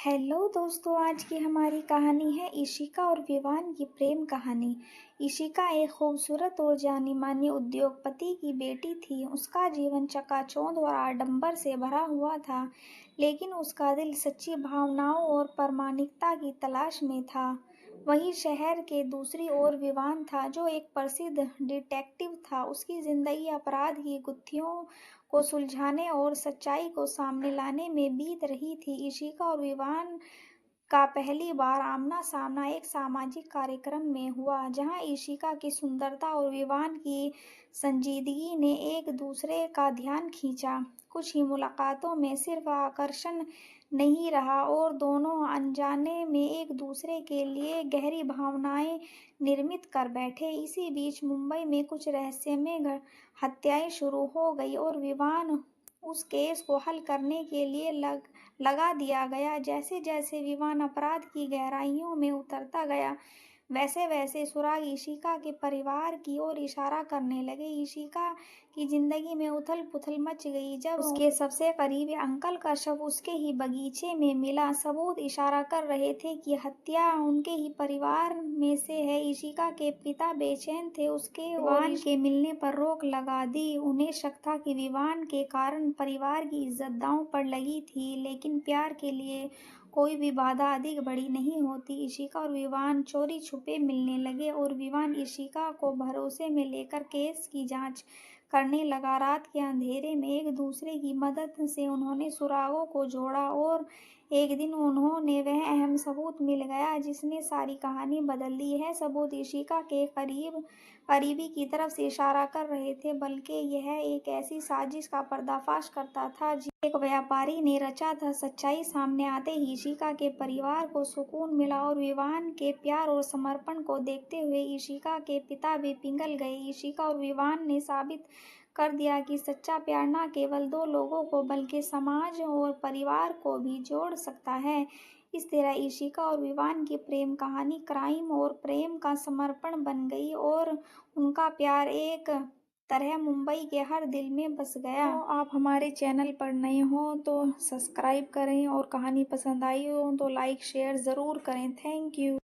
Hello दोस्तों, आज की हमारी कहानी है इशिका और विवान की प्रेम कहानी। इशिका एक खूबसूरत और जानी मानी उद्योगपति की बेटी थी। उसका जीवन चकाचौंध और आडंबर से भरा हुआ था, लेकिन उसका दिल सच्ची भावनाओं और प्रामाणिकता की तलाश में था। वहीं शहर के दूसरी ओर विवान था, जो एक प्रसिद्ध डिटेक्टिव था। उसकी जिंदगी अपराध की गुत्थियों को सुलझाने और सच्चाई को सामने लाने में बीत रही थी। इशिका और विवान का पहली बार आमना सामना एक सामाजिक कार्यक्रम में हुआ, जहां इशिका की सुंदरता और विवान की संजीदगी ने एक दूसरे का ध्यान खींचा। कुछ ही मुलाकातों में सिर्फ आकर्षण नहीं रहा और दोनों अनजाने में एक दूसरे के लिए गहरी भावनाएं निर्मित कर बैठे। इसी बीच मुंबई में कुछ रहस्यमय हत्याएं शुरू हो गई और विवान उस केस को हल करने के लिए लगा दिया गया। जैसे जैसे विवान अपराध की गहराइयों में उतरता गया, वैसे वैसे सुराग इशिका के परिवार की ओर इशारा करने लगे। इशिका की जिंदगी में उथल पुथल मच गई जब उसके सबसे करीबी अंकल का शव उसके ही बगीचे में मिला। सबूत इशारा कर रहे थे कि हत्या उनके ही परिवार में से है। इशिका के पिता बेचैन थे। उसके विवान के मिलने पर रोक लगा दी। उन्हें शक था कि विवान के कारण परिवार की इज्जत दांव पर लगी थी, लेकिन प्यार के लिए कोई भी बाधा अधिक बड़ी नहीं होती। इशिका और विवान चोरी छुपे मिलने लगे और विवान इशिका को भरोसे में लेकर केस की जांच करने लगा। रात के अंधेरे में एक दूसरे की मदद से उन्होंने सुरागों को जोड़ा और एक दिन उन्होंने वह अहम सबूत मिल गया जिसने सारी कहानी बदल दी। है सबूत इशिका के करीबी की तरफ से इशारा कर रहे थे, बल्कि यह एक ऐसी साजिश का पर्दाफाश करता था जिसे एक व्यापारी ने रचा था। सच्चाई सामने आते ही इशिका के परिवार को सुकून मिला और विवान के प्यार और समर्पण को देखते हुए इशिका के पिता भी पिघल गए। इशिका और विवान ने साबित कर दिया कि सच्चा प्यार न केवल दो लोगों को बल्कि समाज और परिवार को भी जोड़ सकता है। इस तरह इशिका और विवान की प्रेम कहानी क्राइम और प्रेम का समर्पण बन गई और उनका प्यार एक तरह मुंबई के हर दिल में बस गया। तो आप हमारे चैनल पर नए हो तो सब्सक्राइब करें और कहानी पसंद आई हो तो लाइक शेयर ज़रूर करें। Thank you.